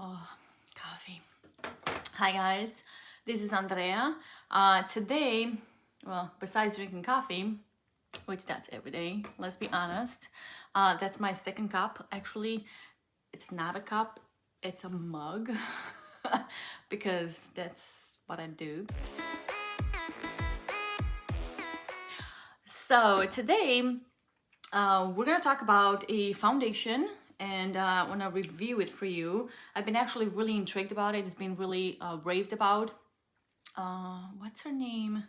Oh, coffee. Hi guys, this is Andrea. Today, well, besides drinking coffee, which that's every day, let's be honest, that's my second cup. Actually, it's not a cup, it's a mug because that's what I do. So today, we're gonna talk about a foundation and I want to review it for you. I've been actually really intrigued about it. It's been really raved about. What's her name?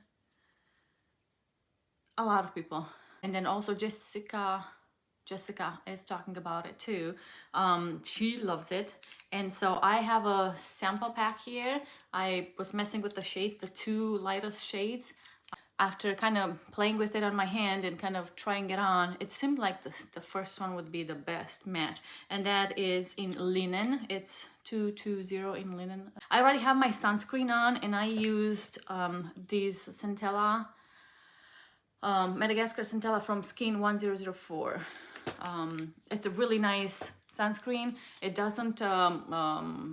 A lot of people. And then also Jessica is talking about it too. She loves it. And so I have a sample pack here. I was messing with the shades, the two lightest shades. After kind of playing with it on my hand and kind of trying it on, it seemed like the first one would be the best match. And that is in linen. It's 220 in linen. I already have my sunscreen on and I used these Centella, Madagascar Centella from Skin 1004. It's a really nice sunscreen. It doesn't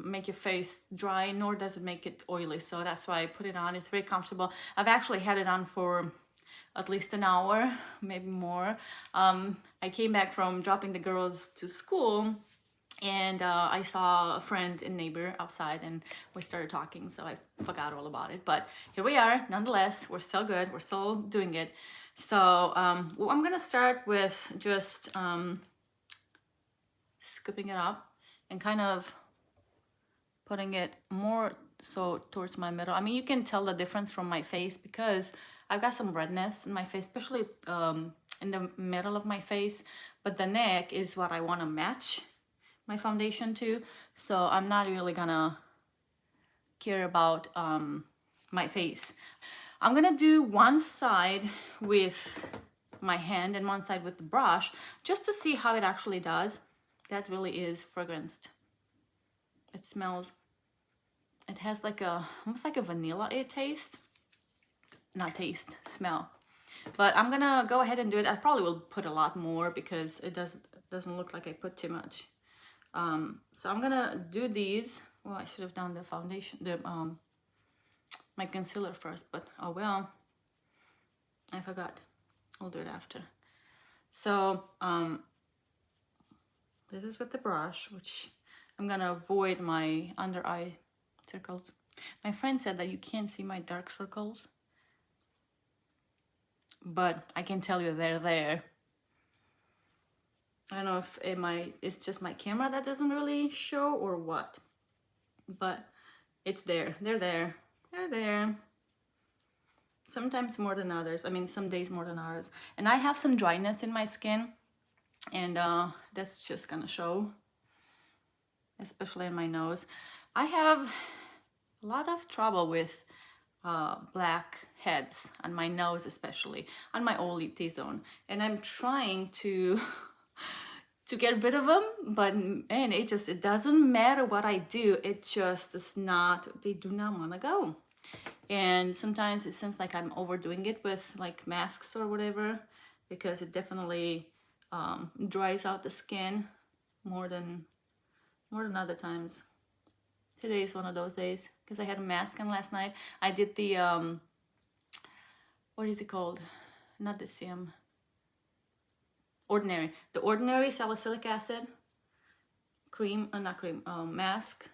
make your face dry, nor does it make it oily, so that's why I put it on. It's very comfortable. I've actually had it on for at least an hour, maybe more. I came back from dropping the girls to school and I saw a friend and neighbor outside and we started talking, so I forgot all about it. But here we are, nonetheless. We're still good, we're still doing it. So well, I'm gonna start with just scooping it up and kind of putting it more so towards my middle. I mean, you can tell the difference from my face because I've got some redness in my face, especially in the middle of my face, but the neck is what I want to match my foundation to, so I'm not really gonna care about my face. I'm gonna do one side with my hand and one side with the brush just to see how it actually does. That really is fragranced. It smells, it has like a, almost like a vanilla taste. Not taste, smell. But I'm gonna go ahead and do it. I probably will put a lot more because it doesn't look like I put too much. So I'm gonna do these. Well, I should have done the foundation, my concealer first, but oh well, I forgot. I'll do it after. So this is with the brush, which I'm gonna avoid my under eye circles. My friend said that you can't see my dark circles, but I can tell you they're there. I don't know if it's just my camera that doesn't really show or what, but it's there. They're there. They're there. Sometimes more than others. I mean, some days more than others. And I have some dryness in my skin, and that's just gonna show, especially in my nose. I have a lot of trouble with black heads on my nose, especially on my whole T-zone, and I'm trying to to get rid of them, but man, it doesn't matter what I do, it just is not, they do not want to go. And sometimes it seems like I'm overdoing it with like masks or whatever, because it definitely dries out the skin more than other times. Today is one of those days because I had a mask on last night. I did the what is it called? Not the serum. Ordinary. The Ordinary salicylic acid cream, not cream, mask.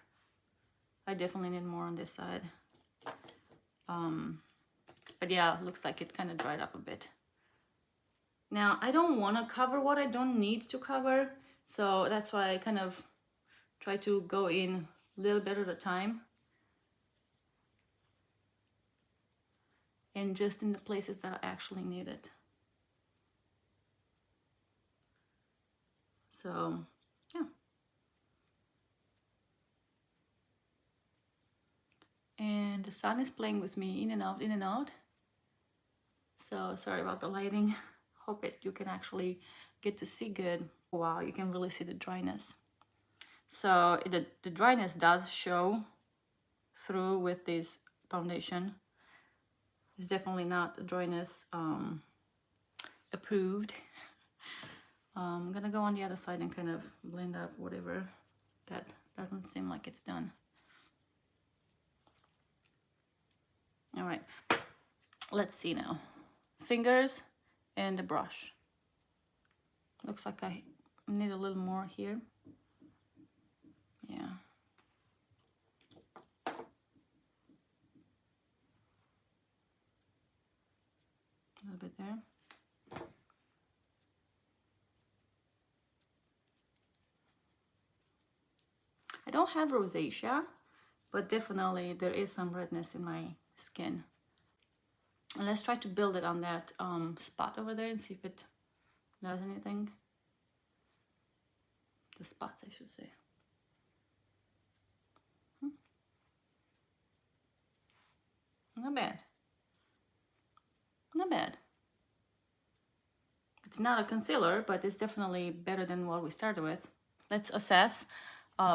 I definitely need more on this side. But yeah, looks like it kind of dried up a bit. Now, I don't want to cover what I don't need to cover, so that's why I kind of try to go in a little bit at a time. And just in the places that I actually need it. So, yeah. And the sun is playing with me in and out, in and out. So sorry about the lighting. Hope you can actually get to see good. Wow, you can really see the dryness. So the dryness does show through with this foundation. It's definitely not dryness approved. I'm gonna go on the other side and kind of blend up whatever that Doesn't seem like it's done. All right, let's see now. Fingers and the brush. Looks like I need a little more here. Yeah. A little bit there. I don't have rosacea, but definitely there is some redness in my skin. And let's try to build it on that spot over there and see if it does anything. The spots, I should say. Not bad. Not bad. It's not a concealer, but it's definitely better than what we started with. Let's assess.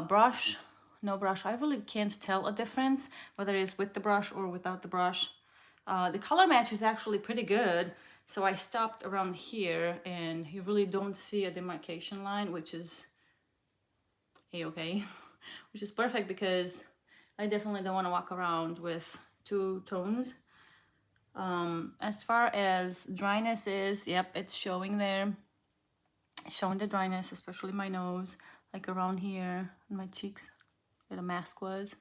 Brush, no brush. I really can't tell a difference whether it's with the brush or without the brush. The color match is actually pretty good. So I stopped around here and you really don't see a demarcation line, which is a-okay, which is perfect because I definitely don't want to walk around with two tones. As far as dryness is, yep, it's showing there. Showing the dryness, especially my nose, like around here, and my cheeks, where the mask was.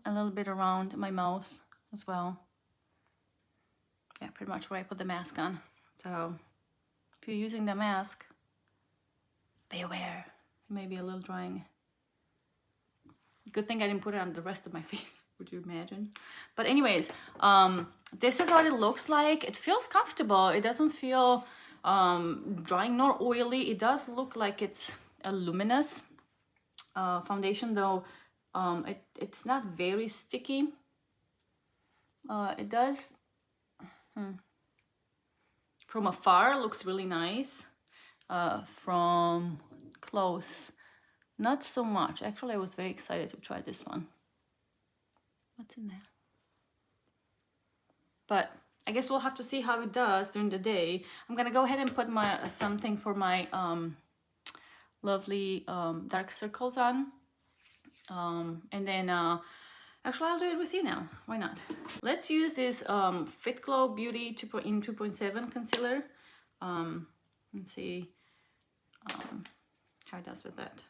A little bit around my mouth as well. Yeah, pretty much where I put the mask on. So if you're using the mask, be aware. It may be a little drying. Good thing I didn't put it on the rest of my face. Would you imagine? But anyways, this is what it looks like. It feels comfortable. It doesn't feel drying nor oily. It does look like it's a luminous foundation, though it's not very sticky. It does, from afar, looks really nice. From close, not so much. Actually, I was very excited to try this one. What's in there? But I guess we'll have to see how it does during the day. I'm gonna go ahead and put my something for my lovely dark circles on. And then actually I'll do it with you now. Why not? Let's use this Fitglow Beauty 2.7 concealer. Let's see how it does with that.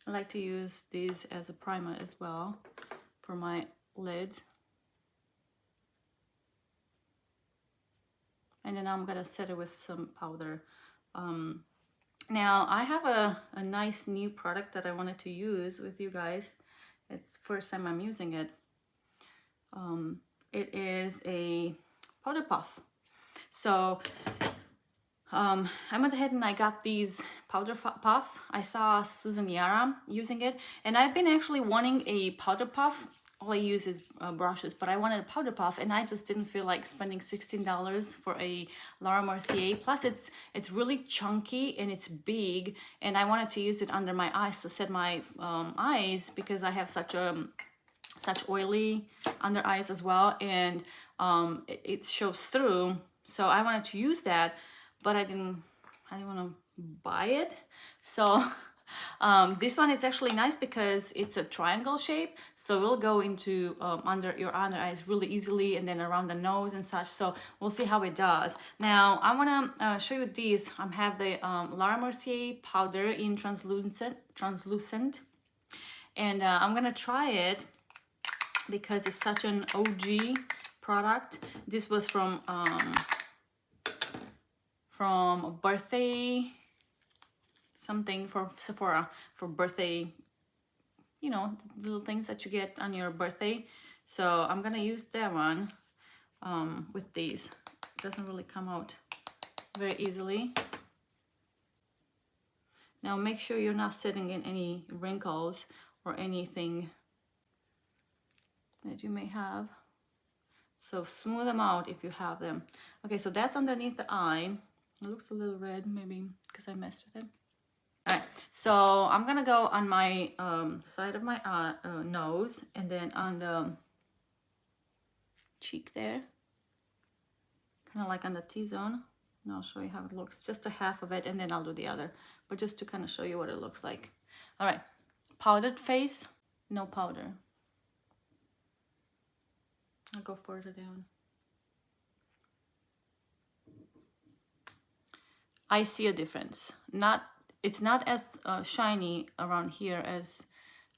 I like to use these as a primer as well for my lids. And then I'm gonna set it with some powder. Now I have a nice new product that I wanted to use with you guys. It's the first time I'm using it. It is a powder puff. So I went ahead and I got these powder puff. I saw Susan Yara using it, and I've been actually wanting a powder puff. All I use is brushes, but I wanted a powder puff, and I just didn't feel like spending $16 for a Laura Mercier. Plus, it's really chunky and it's big, and I wanted to use it under my eyes to set my eyes because I have such oily under eyes as well, and it shows through. So I wanted to use that, but I didn't want to buy it. So this one is actually nice because it's a triangle shape, so it will go into under your under eyes really easily, and then around the nose and such. So we'll see how it does. Now I want to show you these. I have the Laura Mercier powder in translucent, and I'm gonna try it because it's such an OG product. This was from birthday something for Sephora, for birthday, you know, little things that you get on your birthday. So I'm gonna use that one with these. It doesn't really come out very easily. Now make sure you're not setting in any wrinkles or anything that you may have. So smooth them out if you have them. Okay, so that's underneath the eye. It looks a little red, maybe because I messed with it. All right, so I'm gonna go on my side of my nose, and then on the cheek there, kind of like on the T-zone. And I'll show you how it looks, just a half of it, and then I'll do the other, but just to kind of show you what it looks like. All right, powdered face, no powder. I'll go further down. I see a difference. It's not as shiny around here as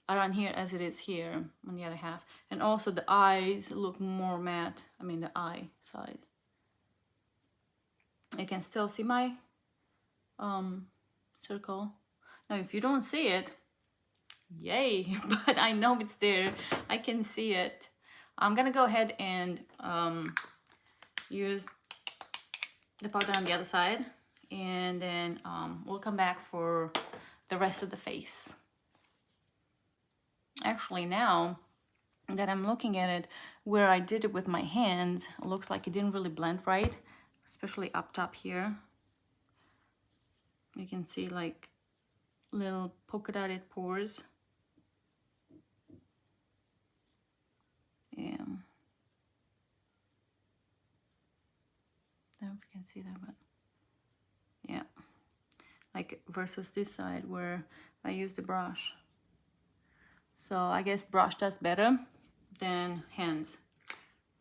it is here on the other half. And also the eyes look more matte. I mean the eye side. You can still see my circle. Now if you don't see it, yay, but I know it's there. I can see it. I'm gonna go ahead and use the powder on the other side, and then we'll come back for the rest of the face. Actually, now that I'm looking at it, where I did it with my hands, it looks like it didn't really blend right, especially up top here. You can see like little polka dotted pores. Yeah. I don't know if you can see that, but yeah. Like versus this side where I use the brush. So I guess brush does better than hands.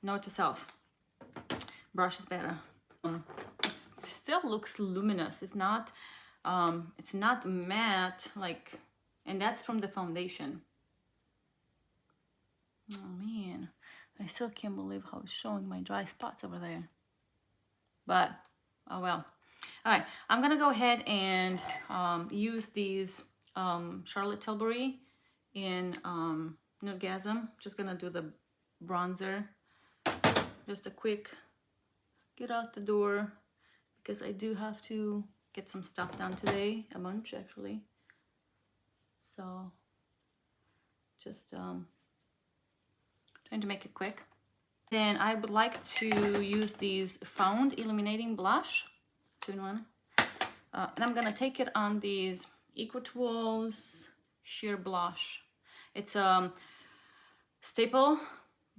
Note to self, brush is better. It still looks luminous. It's not matte like, and that's from the foundation. Oh man, I still can't believe how it's showing my dry spots over there. But oh well. All right, I'm gonna go ahead and use these Charlotte Tilbury in Nudegasm. Just gonna do the bronzer. Just a quick get out the door because I do have to get some stuff done today, a bunch actually. So just trying to make it quick. Then I would like to use these Found Illuminating Blush, 2-in-1. And I'm gonna take it on these Equitools Sheer Blush. It's a staple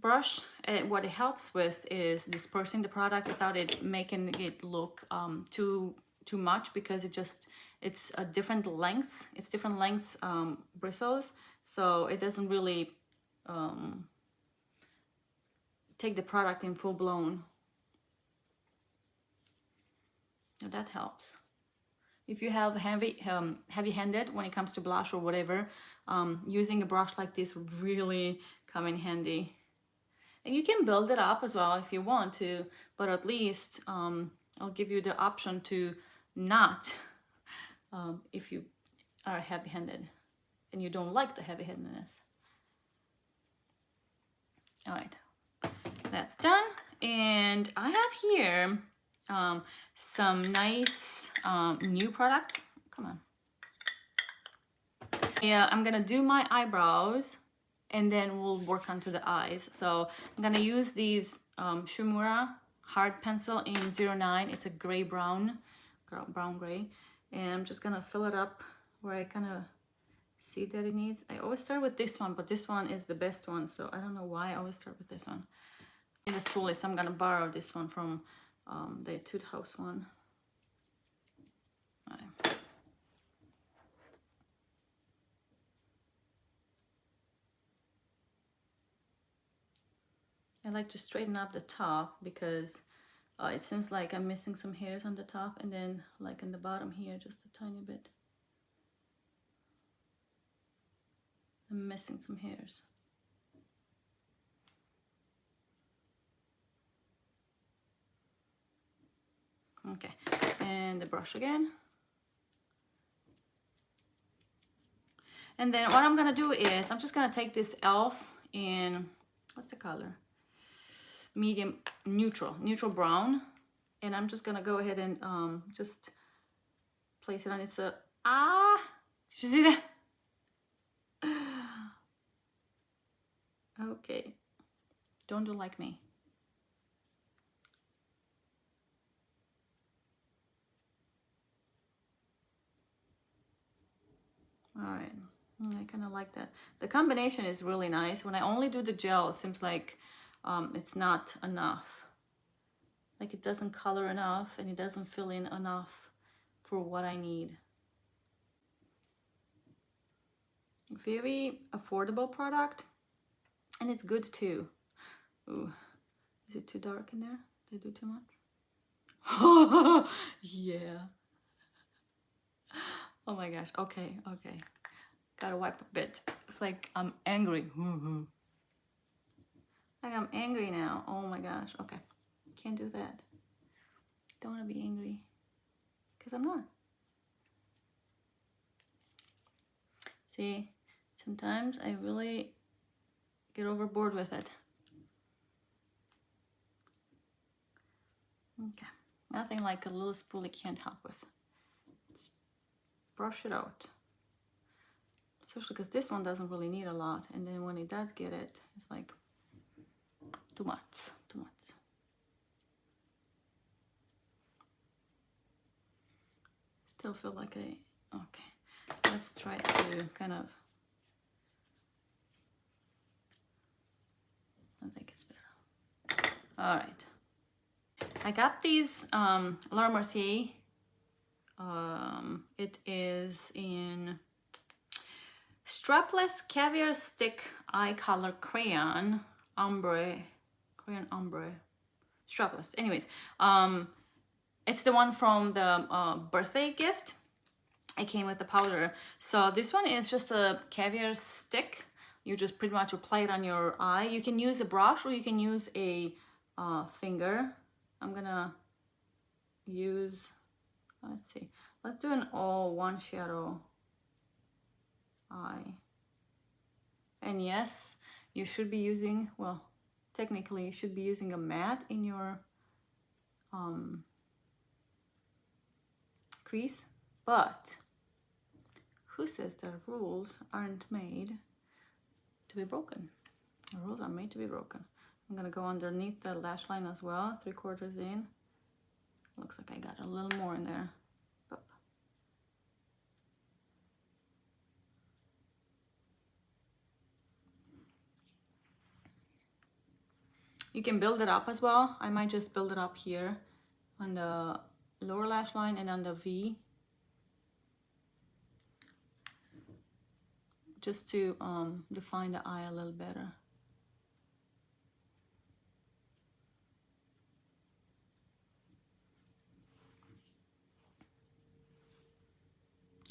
brush. What it helps with is dispersing the product without it making it look too much, because it's a different lengths. It's different lengths bristles, so it doesn't really take the product in full blown. Now that helps. If you have heavy-handed when it comes to blush or whatever, using a brush like this would really come in handy. And you can build it up as well if you want to, but at least I'll give you the option to not, if you are heavy-handed and you don't like the heavy-handedness. All right, that's done. And I have here some nice new products. Come on. Yeah, I'm gonna do my eyebrows and then we'll work onto the eyes. So I'm gonna use these Uemura hard pencil in 09. It's a gray brown gray, and I'm just gonna fill it up where I kind of see that it needs. I always start with this one, but this one is the best one, so I don't know why I always start with this one. In the school list, I'm gonna borrow this one from the Etude House one. All right. I like to straighten up the top because it seems like I'm missing some hairs on the top, and then like on the bottom here, just a tiny bit. I'm missing some hairs. Okay, and the brush again. And then what I'm gonna do is, I'm just gonna take this e.l.f. in, what's the color? Medium, neutral brown. And I'm just gonna go ahead and just place it on. It's a, did you see that? Okay, don't do like me. All right, I kind of like that. The combination is really nice. When I only do the gel, it seems like it's not enough. Like it doesn't color enough and it doesn't fill in enough for what I need. Very affordable product, and it's good too. Ooh, is it too dark in there? Did I do too much? Yeah. Oh my gosh. Okay, okay. Gotta wipe a bit. It's like I'm angry. Like I'm angry now. Oh my gosh. Okay. Can't do that. Don't want to be angry. Because I'm not. See, sometimes I really get overboard with it. Okay. Nothing like a little spoolie can't help with. Just brush it out. Especially because this one doesn't really need a lot. And then when it does get it, it's like too much. Too much. Still feel like okay. Let's try to kind of, I think it's better. All right. I got these Mercier. It is in Strapless Caviar Stick Eye Color Crayon Ombre. Strapless. Anyways, it's the one from the birthday gift. It came with the powder. So this one is just a caviar stick. You just pretty much apply it on your eye. You can use a brush or you can use a finger. I'm gonna use, let's see, let's do an all one shadow eye. And yes, you should be using, well, technically you should be using a matte in your crease, but who says that rules aren't made to be broken? The rules are made to be broken. I'm gonna go underneath the lash line as well, 3/4 in. Looks like I got a little more in there. Up. You can build it up as well. I might just build it up here on the lower lash line and on the V. Just to define the eye a little better.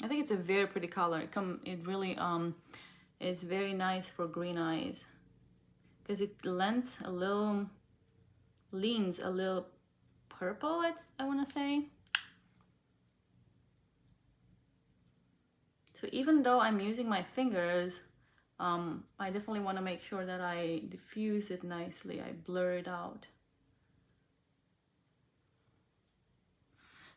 I think it's a very pretty color. It really is very nice for green eyes because it leans a little purple. I want to say. So even though I'm using my fingers, I definitely want to make sure that I diffuse it nicely. I blur it out.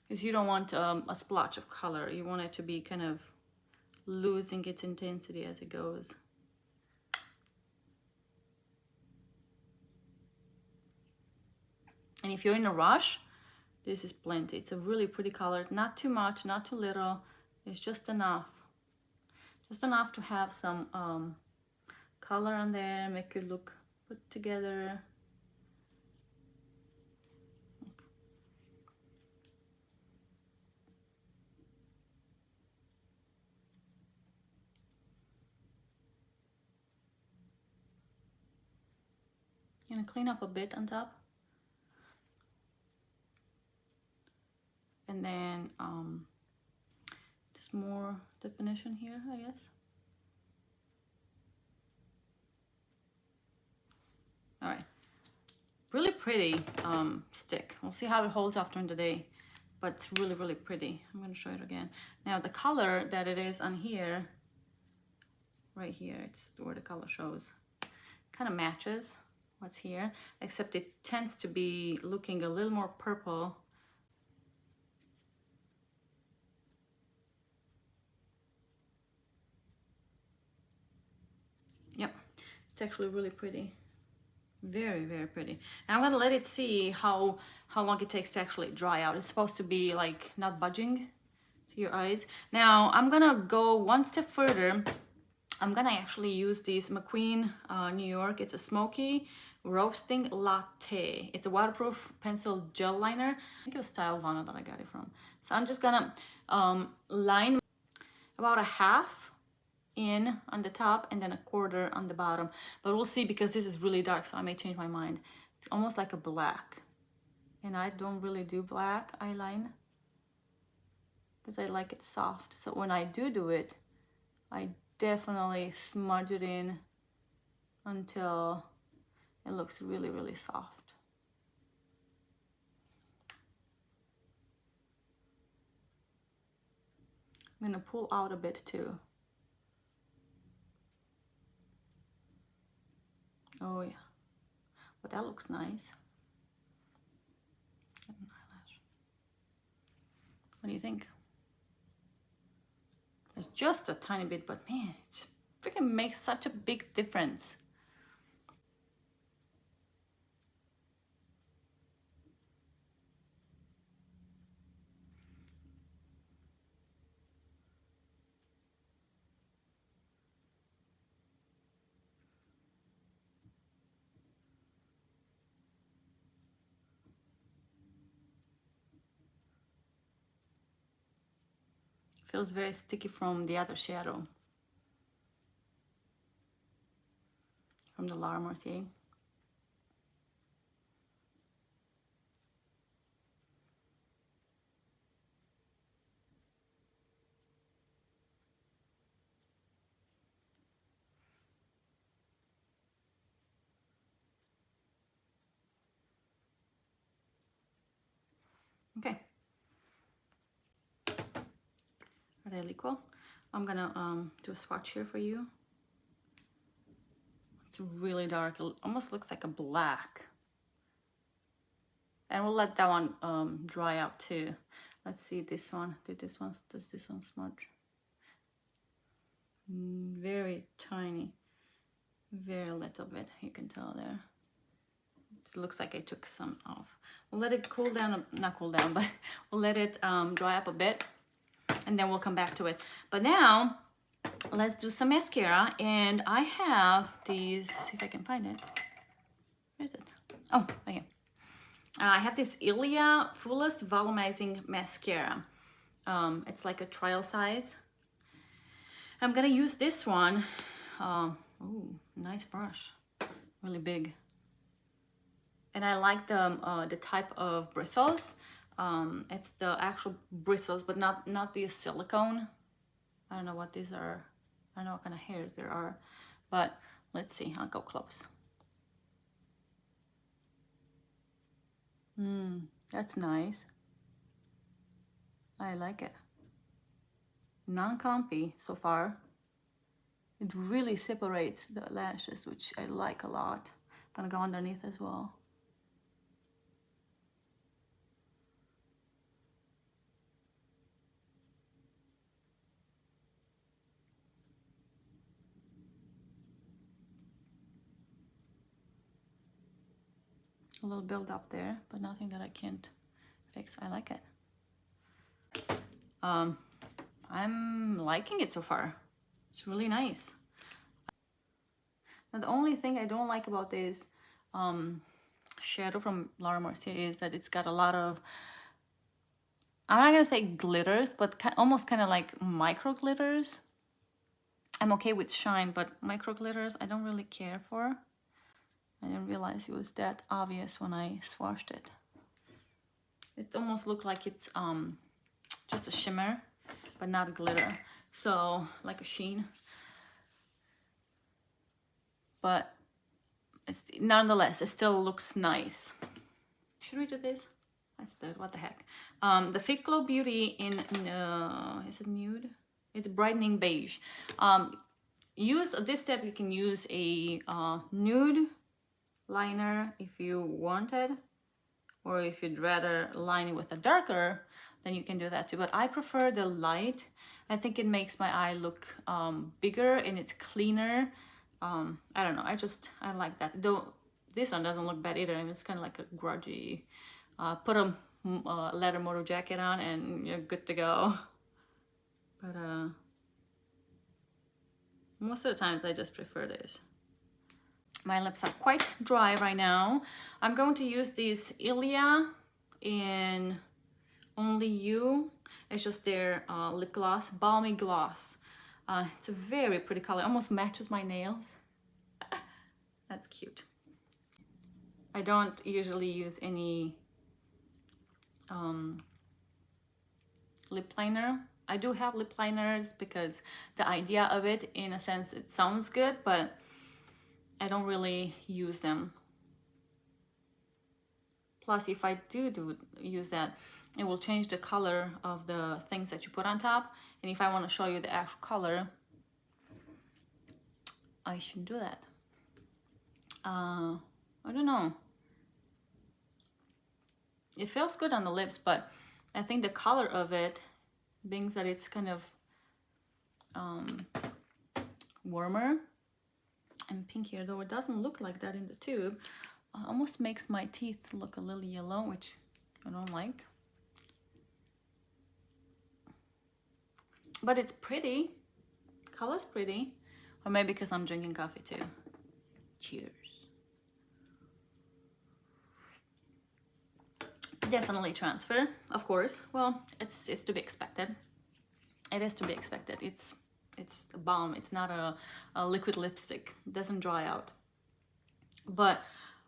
Because you don't want a splotch of color. You want it to be kind of losing its intensity as it goes. And if you're in a rush, this is plenty. It's a really pretty color. Not too much, not too little. It's just enough. Just enough to have some color on there, make it look put together. Gonna clean up a bit on top. And then just more definition here, I guess. All right, really pretty stick. We'll see how it holds up during the day, but it's really, really pretty. I'm gonna show it again. Now the color that it is on here, right here, it's where the color shows, kind of matches what's here, except it tends to be looking a little more purple. Yep, it's actually really pretty. Very, very pretty. And I'm gonna let it see how long it takes to actually dry out. It's supposed to be like not budging. to your eyes. Now I'm gonna go one step further. I'm gonna actually use this MacQueen New York. It's a Smoky Roasting Latte. It's a waterproof pencil gel liner. I think it was Style Vana that I got it from. So I'm just gonna line about a half in on the top and then a quarter on the bottom. But we'll see, because this is really dark, so I may change my mind. It's almost like a black. And I don't really do black eyeline because I like it soft. So when I do it, I definitely smudge it in until it looks really, really soft. I'm gonna pull out a bit too. Oh yeah, but that looks nice. Get an eyelash. What do you think? It's just a tiny bit, but man, it freaking makes such a big difference. Feels very sticky from the other shadow, from the Mercier. Okay. Really cool. I'm gonna do a swatch here for you. It's really dark. It almost looks like a black. And we'll let that one dry out too. Let's see this one. Does this one smudge? Very tiny. Very little bit. You can tell there. It looks like I took some off. We'll let it cool down, not cool down, but we'll let it dry up a bit, and then we'll come back to it. But now let's do some mascara, and I have these, if I can find it. Where is it? Oh, okay. I have this Ilia Fullest Volumizing Mascara. It's like a trial size. I'm gonna use this one. Ooh, nice brush, really big. And I like the type of bristles. It's the actual bristles, but not the silicone. I don't know what these are. I don't know what kind of hairs there are, but let's see. I'll go close. That's nice. I like it. Non-clumpy so far. It really separates the lashes, which I like a lot. I'm gonna go underneath as well. A little build up there, but nothing that I can't fix. I like it. I'm liking it so far. It's really nice. Now, the only thing I don't like about this shadow from Mercier is that it's got a lot of, I'm not gonna say glitters, but almost kind of like micro glitters. I'm okay with shine, but micro glitters I don't really care for. I didn't realize it was that obvious when I swatched it. It almost looked like it's just a shimmer, but not glitter. So like a sheen. But nonetheless, it still looks nice. Should we do this? Let's do it. What the heck? The Fitglow Beauty in is it nude? It's brightening beige. Use this step. You can use a nude liner if you wanted, or if you'd rather line it with a darker, then you can do that too. But I prefer the light. I think it makes my eye look bigger and it's cleaner. I don't know. I like that. Though this one doesn't look bad either. I mean, it's kind of like a grudgy. Put a leather motor jacket on and you're good to go. but most of the times I just prefer this. My lips are quite dry right now. I'm going to use this Ilia in Only You. It's just their lip gloss, balmy gloss. It's a very pretty color, almost matches my nails. That's cute. I don't usually use any lip liner. I do have lip liners because the idea of it, in a sense, it sounds good, but I don't really use them. Plus, if I do use that, it will change the color of the things that you put on top. And if I want to show you the actual color, I should do that. I don't know. It feels good on the lips, but I think the color of it, being that it's kind of warmer and pinkier, though it doesn't look like that in the tube, almost makes my teeth look a little yellow, which I don't like. But it's pretty. Color's pretty. Or maybe because I'm drinking coffee too. Cheers. Definitely transfer, of course. Well, it's to be expected. It is to be expected. It's a balm. It's not a liquid lipstick. It doesn't dry out. But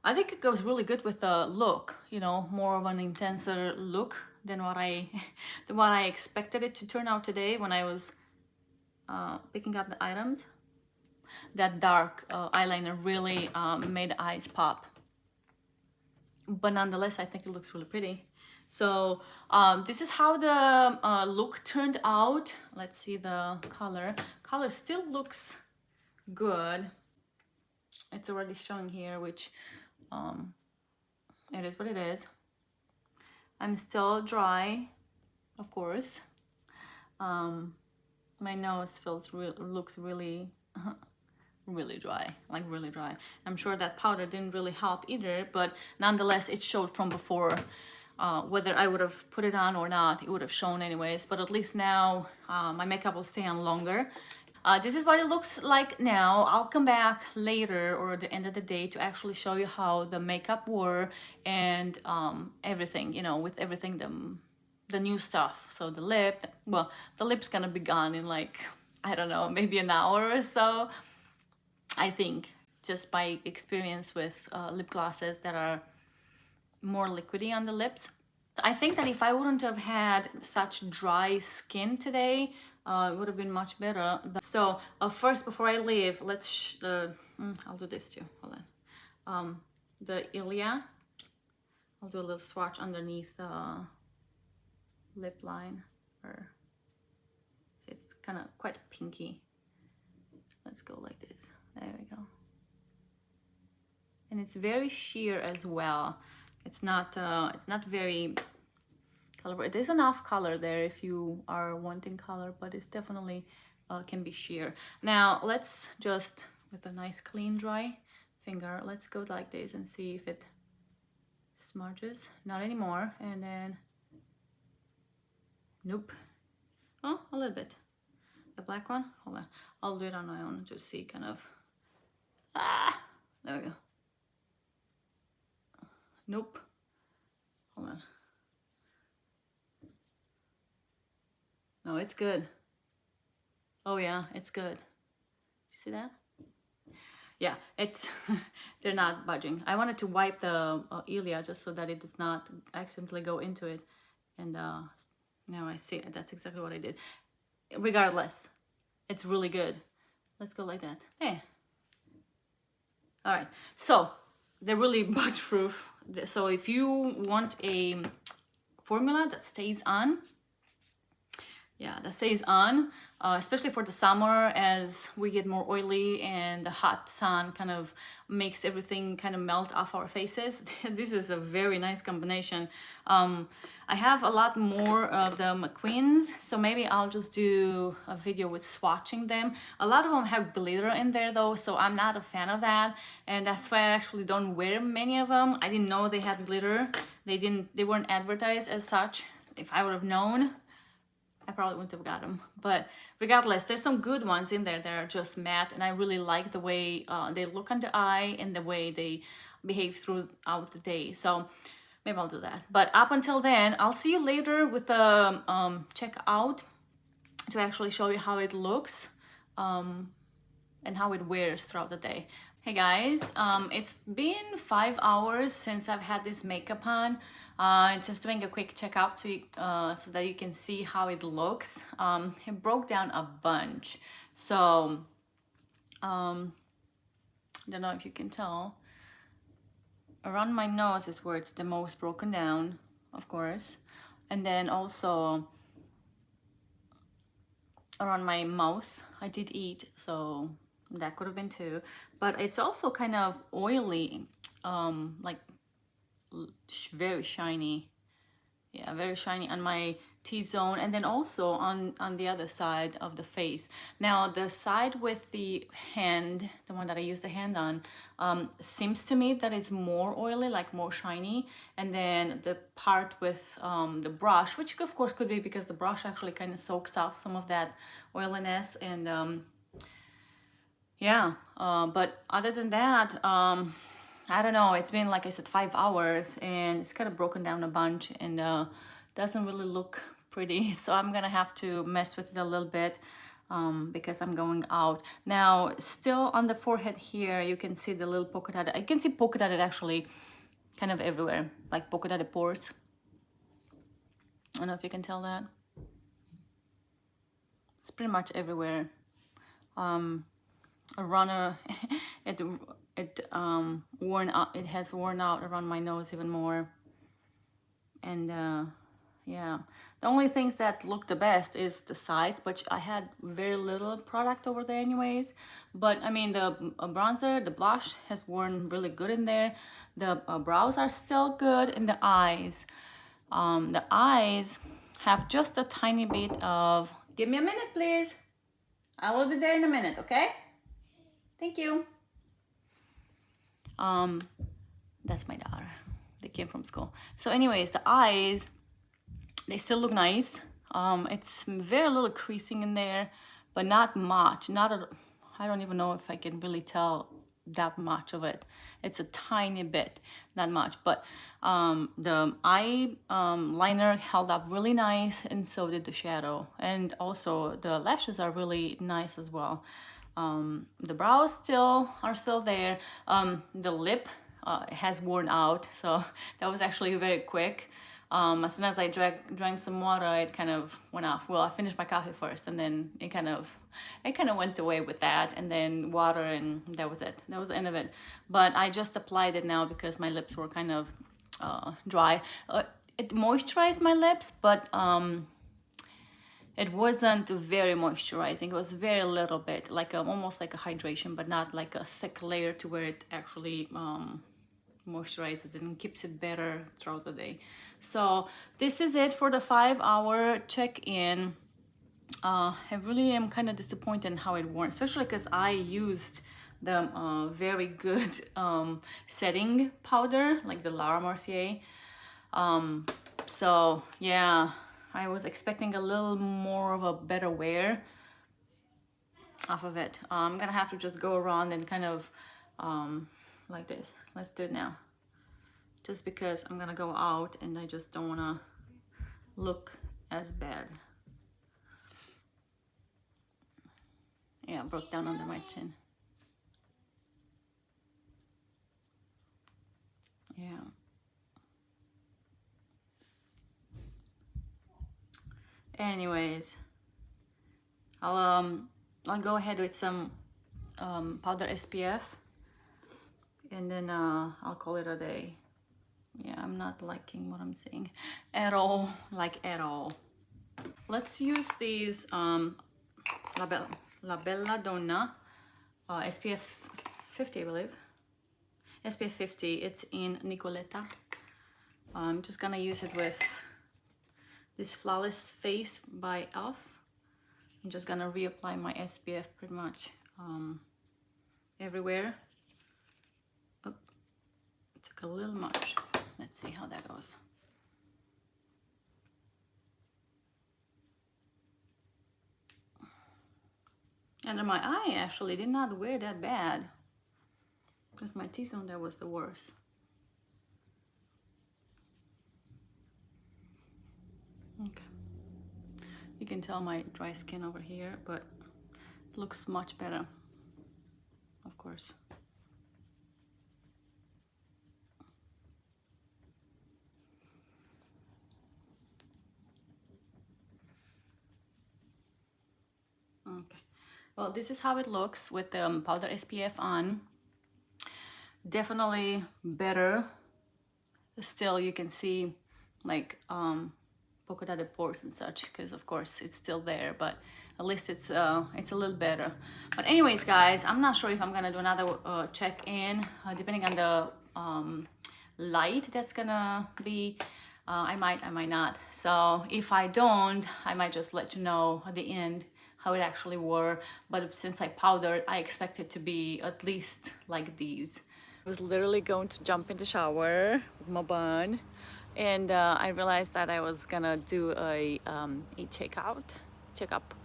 I think it goes really good with the look, you know, more of an intenser look than what I expected it to turn out today when I was picking up the items. That dark eyeliner really made the eyes pop. But nonetheless, I think it looks really pretty. So this is how the look turned out. Let's see the color. Color still looks good. It's already showing here, which it is what it is. I'm still dry, of course. My nose looks really really dry, like really dry. I'm sure that powder didn't really help either, but nonetheless it showed from before. Whether I would have put it on or not, it would have shown anyways, but at least now my makeup will stay on longer. This is what it looks like now. I'll come back later or at the end of the day to actually show you how the makeup wore and everything, you know, with everything, the new stuff. So the lip, well, the lip's gonna be gone in like, I don't know, maybe an hour or so. I think, just by experience with lip glosses that are more liquidy on the lips. I think that if I wouldn't have had such dry skin today, it would have been much better. So first, before I leave, let's, I'll do this too, hold on. The Ilia, I'll do a little swatch underneath the lip line, or it's kind of quite pinky. Let's go like this. There we go. And it's very sheer as well. It's not very colorful. There's enough color there if you are wanting color, but it's definitely can be sheer. Now let's just, with a nice clean dry finger, let's go like this and see if it smudges. Not anymore. And then, nope. Oh, a little bit. The black one, hold on. I'll do it on my own to see kind of. There we go. Nope. Hold on. No, it's good. Oh yeah, it's good. Did you see that? Yeah, it's they're not budging. I wanted to wipe the Ilia just so that it does not accidentally go into it, and now I see it. That's exactly what I did. Regardless, it's really good. Let's go like that. There. All right, so they're really budge proof. So if you want a formula that stays on, especially for the summer, as we get more oily and the hot sun kind of makes everything kind of melt off our faces. This is a very nice combination. I have a lot more of the MacQueens, so maybe I'll just do a video with swatching them. A lot of them have glitter in there though, so I'm not a fan of that, and that's why I actually don't wear many of them. I didn't know they had glitter. They weren't advertised as such. If I would have known, I probably wouldn't have got them. But regardless, there's some good ones in there that are just matte, and I really like the way they look on the eye and the way they behave throughout the day. So maybe I'll do that. But up until then, I'll see you later with the checkout to actually show you how it looks and how it wears throughout the day. Hey guys, it's been 5 hours since I've had this makeup on. Just doing a quick checkout so that you can see how it looks. It broke down a bunch. So, I don't know if you can tell. Around my nose is where it's the most broken down, of course. And then also around my mouth, I did eat, so that could have been too. But it's also kind of oily, like very shiny. Yeah, very shiny on my T-zone, and then also on the other side of the face. Now the side with the hand, the one that I use the hand on, seems to me that it's more oily, like more shiny. And then the part with the brush, which of course could be because the brush actually kind of soaks up some of that oiliness. And yeah, but other than that, I don't know, it's been, like I said, 5 hours, and it's kind of broken down a bunch, and doesn't really look pretty. So I'm gonna have to mess with it a little bit because I'm going out. Now, still on the forehead here, you can see the little polka dot. I can see polka dotted actually kind of everywhere, like polka dotted pores. I don't know if you can tell that. It's pretty much everywhere. Around it has worn out around my nose even more. And yeah, the only things that look the best is the sides, but I had very little product over there anyways. But I mean, the bronzer, the blush has worn really good in there. The brows are still good, and the eyes have just a tiny bit of, give me a minute please, I will be there in a minute, okay? Thank you. That's my daughter. They came from school. So anyways, the eyes, they still look nice. It's very little creasing in there, but not much. I don't even know if I can really tell that much of it. It's a tiny bit, not much. But the eye liner held up really nice, and so did the shadow. And also the lashes are really nice as well. The brows are still there. The lip has worn out, so that was actually very quick. As soon as I drank some water, it kind of went off. Well, I finished my coffee first, and then it kind of went away with that, and then water, and that was it. That was the end of it. But I just applied it now because my lips were kind of dry. It moisturized my lips, but it wasn't very moisturizing. It was very little bit, like almost like a hydration, but not like a thick layer to where it actually moisturizes and keeps it better throughout the day. So this is it for the 5-hour check-in. I really am kind of disappointed in how it wore, especially because I used the very good setting powder, like the Mercier. So yeah, I was expecting a little more of a better wear off of it. I'm gonna have to just go around and kind of like this. Let's do it now. Just because I'm gonna go out and I just don't wanna look as bad. Yeah, broke down under my chin. Yeah. Anyways, I'll go ahead with some powder SPF, and then I'll call it a day. Yeah, I'm not liking what I'm seeing at all, like at all. Let's use these La Bella Donna SPF 50, I believe. SPF 50, it's in Nicoletta. I'm just gonna use it with this Flawless Face by e.l.f. I'm just gonna reapply my SPF pretty much everywhere. Oh, it took a little much. Let's see how that goes. Under my eye actually did not wear that bad, because my T-zone there was the worst. Okay, you can tell my dry skin over here, but it looks much better, of course. Okay, well, this is how it looks with the powder SPF on. Definitely better. Still, you can see like polka dotted pores and such, because of course it's still there, but at least it's a little better. But anyways, guys, I'm not sure if I'm gonna do another check-in, depending on the light that's gonna be. I might not. So if I don't, I might just let you know at the end how it actually were. But since I powdered, I expect it to be at least like these. I was literally going to jump in the shower with my bun, and I realized that I was gonna do a checkup,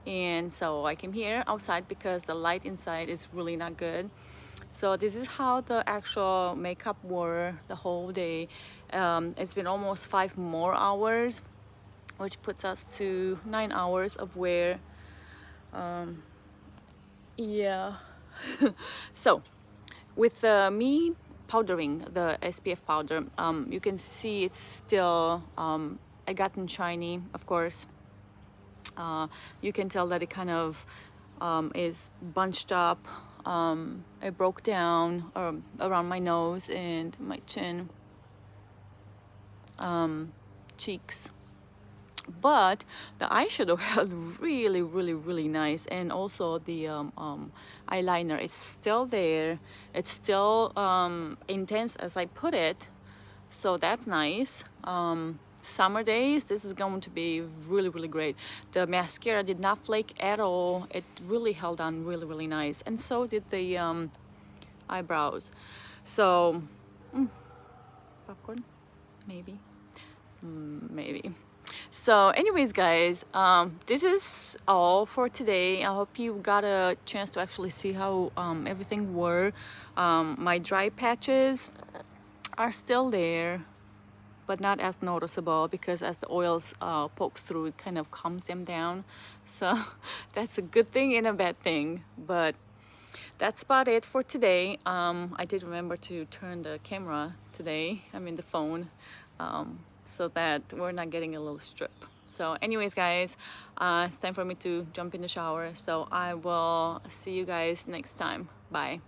and so I came here outside because the light inside is really not good. So this is how the actual makeup were the whole day. It's been almost 5 more hours, which puts us to 9 hours of wear. Yeah. So with me powdering the SPF powder, you can see it's still I gotten shiny, of course. You can tell that it kind of is bunched up. It broke down around my nose and my chin, cheeks. But the eyeshadow held really nice, and also the eyeliner, it's still there. It's still intense as I put it, so that's nice. Summer days, this is going to be really great. The mascara did not flake at all. It really held on really nice, and so did the eyebrows. So popcorn, maybe. Maybe. So anyways, guys, this is all for today. I hope you got a chance to actually see how everything were. My dry patches are still there, but not as noticeable, because as the oils pokes through, it kind of calms them down. So that's a good thing and a bad thing, but that's about it for today. I did remember to turn the camera today, I mean the phone, so that we're not getting a little strip. So anyways, guys, it's time for me to jump in the shower, so I will see you guys next time. Bye.